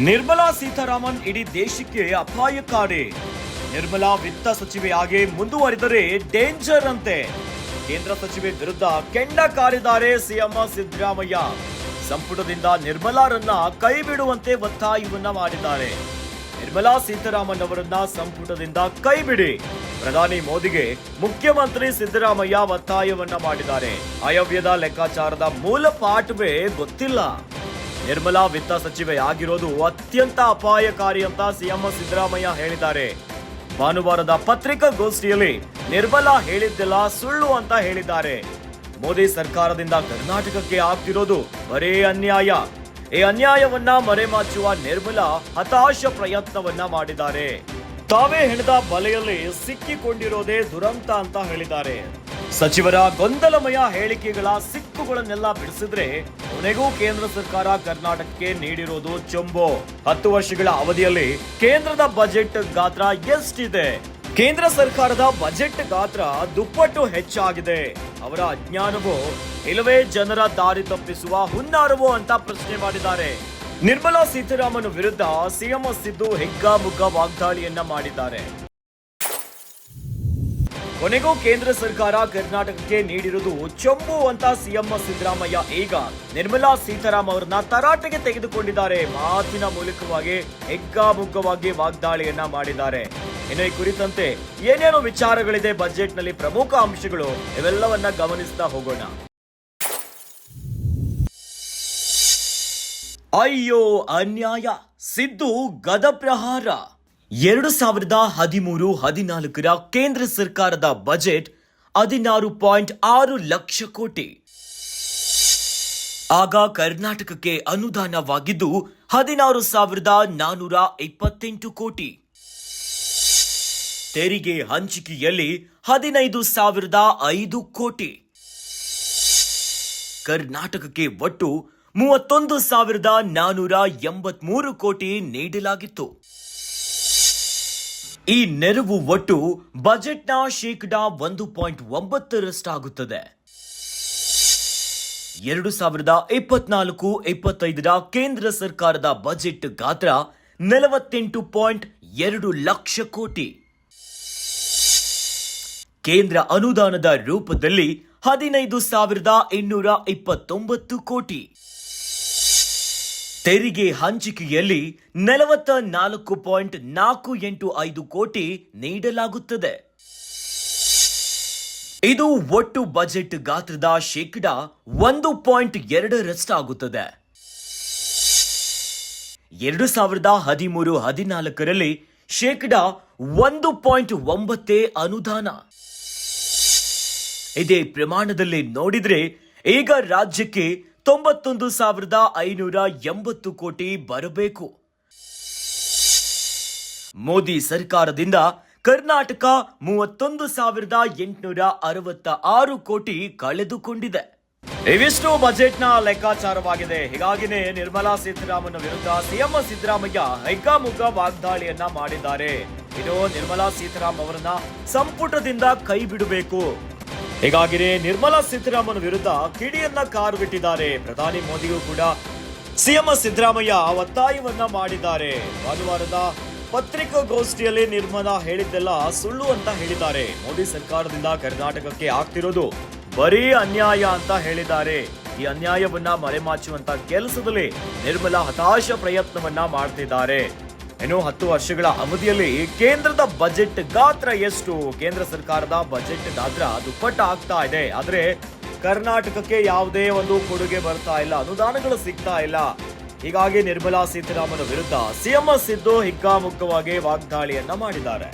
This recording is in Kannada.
ನಿರ್ಮಲಾ ಸೀತಾರಾಮನ್ ಇಡೀ ದೇಶಕ್ಕೆ ಅಪಾಯಕಾರಿ. ನಿರ್ಮಲಾ ವಿತ್ತ ಸಚಿವೆಯಾಗಿ ಮುಂದುವರಿದರೆ ಡೇಂಜರ್ ಅಂತೆ. ಕೇಂದ್ರ ಸಚಿವೆ ವಿರುದ್ಧ ಕೆಂಡ ಕಾರಿದ್ದಾರೆ ಸಿಎಂ ಸಿದ್ದರಾಮಯ್ಯ. ಸಂಪುಟದಿಂದ ನಿರ್ಮಲಾರನ್ನ ಕೈ ಬಿಡುವಂತೆ ಒತ್ತಾಯವನ್ನ ಮಾಡಿದ್ದಾರೆ. ನಿರ್ಮಲಾ ಸೀತಾರಾಮನ್ ಅವರನ್ನ ಸಂಪುಟದಿಂದ ಕೈ ಬಿಡಿ. ಪ್ರಧಾನಿ ಮೋದಿಗೆ ಮುಖ್ಯಮಂತ್ರಿ ಸಿದ್ದರಾಮಯ್ಯ ಒತ್ತಾಯವನ್ನ ಮಾಡಿದ್ದಾರೆ. ಆಯವ್ಯದ ಲೆಕ್ಕಾಚಾರದ ಮೂಲ ಪಾಠವೇ ಗೊತ್ತಿಲ್ಲ. ನಿರ್ಮಲಾ ವಿತ್ತ ಸಚಿವೆ ಆಗಿರೋದು ಅತ್ಯಂತ ಅಪಾಯಕಾರಿ ಅಂತ ಸಿಎಂ ಸಿದ್ದರಾಮಯ್ಯ ಹೇಳಿದ್ದಾರೆ. ಭಾನುವಾರದ ಪತ್ರಿಕಾಗೋಷ್ಠಿಯಲ್ಲಿ ನಿರ್ಮಲಾ ಹೇಳಿದ್ದೆಲ್ಲ ಸುಳ್ಳು ಅಂತ ಹೇಳಿದ್ದಾರೆ. ಮೋದಿ ಸರ್ಕಾರದಿಂದ ಕರ್ನಾಟಕಕ್ಕೆ ಆಗ್ತಿರೋದು ಬರೇ ಅನ್ಯಾಯ. ಈ ಅನ್ಯಾಯವನ್ನ ಮರೆಮಾಚುವ ನಿರ್ಮಲಾ ಹತಾಶ ಪ್ರಯತ್ನವನ್ನ ಮಾಡಿದ್ದಾರೆ. ತಾವೇ ಹೆಣೆದ ಬಲೆಯಲ್ಲಿ ಸಿಕ್ಕಿಕೊಂಡಿರೋದೇ ದುರಂತ ಅಂತ ಹೇಳಿದ್ದಾರೆ. ಸಚಿವರ ಗೊಂದಲಮಯ ಹೇಳಿಕೆಗಳ ಸಿಕ್ಕುಗಳನ್ನೆಲ್ಲ ಬಿಡಿಸಿದ್ರೆ ಕೊನೆಗೂ ಕೇಂದ್ರ ಸರ್ಕಾರ ಕರ್ನಾಟಕಕ್ಕೆ ನೀಡಿರೋದು ಚೊಂಬು. 10 ವರ್ಷಗಳ ಅವಧಿಯಲ್ಲಿ ಕೇಂದ್ರದ ಬಜೆಟ್ ಗಾತ್ರ ಎಷ್ಟಿದೆ? ಕೇಂದ್ರ ಸರ್ಕಾರದ ಬಜೆಟ್ ಗಾತ್ರ ದುಪ್ಪಟ್ಟು ಹೆಚ್ಚಾಗಿದೆ. ಅವರ ಅಜ್ಞಾನವೋ ಇಲ್ಲವೇ ಜನರ ದಾರಿ ತಪ್ಪಿಸುವ ಹುನ್ನಾರವೋ ಅಂತ ಪ್ರಶ್ನೆ ಮಾಡಿದ್ದಾರೆ. ನಿರ್ಮಲಾ ಸೀತಾರಾಮನ್ ವಿರುದ್ಧ ಸಿಎಂ ಸಿದ್ದು ಹಿಗ್ಗಾಮುಗ್ಗಾ ವಾಗ್ದಾಳಿಯನ್ನ ಮಾಡಿದ್ದಾರೆ. ಕೊನೆಗೂ ಕೇಂದ್ರ ಸರ್ಕಾರ ಕರ್ನಾಟಕಕ್ಕೆ ನೀಡಿರುವುದು ಚೊಂಬು ಅಂತ ಸಿಎಂ ಸಿದ್ದರಾಮಯ್ಯ ಈಗ ನಿರ್ಮಲಾ ಸೀತಾರಾಮನ್ ಅವರನ್ನ ತರಾಟೆಗೆ ತೆಗೆದುಕೊಂಡಿದ್ದಾರೆ. ಮಾತಿನ ಮೂಲಕವಾಗಿ ಹಿಗ್ಗಾಮುಗ್ಗವಾಗಿ ವಾಗ್ದಾಳಿಯನ್ನ ಮಾಡಿದ್ದಾರೆ. ಇನ್ನು ಈ ಕುರಿತಂತೆ ಏನೇನು ವಿಚಾರಗಳಿದೆ ಬಜೆಟ್ ನಲ್ಲಿ ಪ್ರಮುಖ ಅಂಶಗಳು, ಇವೆಲ್ಲವನ್ನ ಗಮನಿಸ್ತಾ ಹೋಗೋಣ. ಅಯ್ಯೋ ಅನ್ಯಾಯ, ಸಿದ್ದು ಗದಪ್ರಹಾರ. 2013-14 ಕೇಂದ್ರ ಸರ್ಕಾರದ ಬಜೆಟ್ 16.6 ಲಕ್ಷ ಕೋಟಿ. ಆಗ ಕರ್ನಾಟಕಕ್ಕೆ ಅನುದಾನವಾಗಿದ್ದು 16,428 ಕೋಟಿ. ತೆರಿಗೆ ಹಂಚಿಕೆಯಲ್ಲಿ 15,005 ಕೋಟಿ. ಕರ್ನಾಟಕಕ್ಕೆ ಒಟ್ಟು 31,483 ಕೋಟಿ ನೀಡಲಾಗಿತ್ತು. ಈ ನೆರವು ಒಟ್ಟು ಬಜೆಟ್ನ ಶೇಕಡಾ 1.9ರಷ್ಟಾಗುತ್ತದೆ. 2024-25 ಕೇಂದ್ರ ಸರ್ಕಾರದ ಬಜೆಟ್ ಗಾತ್ರ 48.2 ಲಕ್ಷ ಕೋಟಿ. ಕೇಂದ್ರ ಅನುದಾನದ ರೂಪದಲ್ಲಿ 15,229 ಕೋಟಿ. ತೆರಿಗೆ ಹಂಚಿಕೆಯಲ್ಲಿ 44.485 ಕೋಟಿ ನೀಡಲಾಗುತ್ತದೆ. ಇದು ಒಟ್ಟು ಬಜೆಟ್ ಗಾತ್ರದ ಶೇಕಡಾ 1.2ರಷ್ಟಾಗುತ್ತದೆ. 2013-14 ಶೇಕಡಾ 1.9 ಅನುದಾನ. ಇದೇ ಪ್ರಮಾಣದಲ್ಲಿ ನೋಡಿದ್ರೆ ಈಗ ರಾಜ್ಯಕ್ಕೆ 91,580 ಕೋಟಿ ಬರಬೇಕು. ಮೋದಿ ಸರ್ಕಾರದಿಂದ ಕರ್ನಾಟಕ 31,866 ಕೋಟಿ ಕಳೆದುಕೊಂಡಿದೆ. ಇವಿಷ್ಟು ಬಜೆಟ್ನ ಲೆಕ್ಕಾಚಾರವಾಗಿದೆ. ಹೀಗಾಗಿನೇ ನಿರ್ಮಲಾ ಸೀತಾರಾಮನ್ ವಿರುದ್ಧ ಸಿಎಂ ಸಿದ್ದರಾಮಯ್ಯ ಹಿಗ್ಗಾಮುಗ್ಗಾ ವಾಗ್ದಾಳಿಯನ್ನ ಮಾಡಿದ್ದಾರೆ. ಇನ್ನು ನಿರ್ಮಲಾ ಸೀತಾರಾಮನ್ ಅವರನ್ನ ಸಂಪುಟದಿಂದ ಕೈ ಬಿಡಬೇಕು. ಹೀಗಾಗಿನೇ ನಿರ್ಮಲಾ ಸೀತಾರಾಮನ್ ವಿರುದ್ಧ ಕಿಡಿಯನ್ನ ಕಾರು ಬಿಟ್ಟಿದ್ದಾರೆ. ಪ್ರಧಾನಿ ಮೋದಿಗೂ ಕೂಡ ಸಿಎಂ ಸಿದ್ದರಾಮಯ್ಯ ಒತ್ತಾಯವನ್ನ ಮಾಡಿದ್ದಾರೆ. ಭಾನುವಾರದ ಪತ್ರಿಕಾಗೋಷ್ಠಿಯಲ್ಲಿ ನಿರ್ಮಲಾ ಹೇಳಿದ್ದೆಲ್ಲ ಸುಳ್ಳು ಅಂತ ಹೇಳಿದ್ದಾರೆ. ಮೋದಿ ಸರ್ಕಾರದಿಂದ ಕರ್ನಾಟಕಕ್ಕೆ ಆಗ್ತಿರೋದು ಬರೀ ಅನ್ಯಾಯ ಅಂತ ಹೇಳಿದ್ದಾರೆ. ಈ ಅನ್ಯಾಯವನ್ನ ಮರೆಮಾಚುವಂತ ಕೆಲಸದಲ್ಲಿ ನಿರ್ಮಲಾ ಹತಾಶ ಪ್ರಯತ್ನವನ್ನ ಮಾಡ್ತಿದ್ದಾರೆ. ಇನ್ನು 10 ವರ್ಷಗಳ ಅವಧಿಯಲ್ಲಿ ಕೇಂದ್ರದ ಬಜೆಟ್ ಗಾತ್ರ ಎಷ್ಟು? ಕೇಂದ್ರ ಸರ್ಕಾರದ ಬಜೆಟ್ ಗಾತ್ರ ದುಪ್ಪಟ್ಟು ಆಗ್ತಾ ಇದೆ. ಆದ್ರೆ ಕರ್ನಾಟಕಕ್ಕೆ ಯಾವುದೇ ಒಂದು ಕೊಡುಗೆ ಬರ್ತಾ ಇಲ್ಲ, ಅನುದಾನಗಳು ಸಿಗ್ತಾ ಇಲ್ಲ. ಹೀಗಾಗಿ ನಿರ್ಮಲಾ ಸೀತಾರಾಮನ್ ವಿರುದ್ಧ ಸಿಎಂ ಸಿದ್ದು ಹಿಗ್ಗಾಮುಗ್ಗವಾಗಿ ವಾಗ್ದಾಳಿಯನ್ನ ಮಾಡಿದ್ದಾರೆ.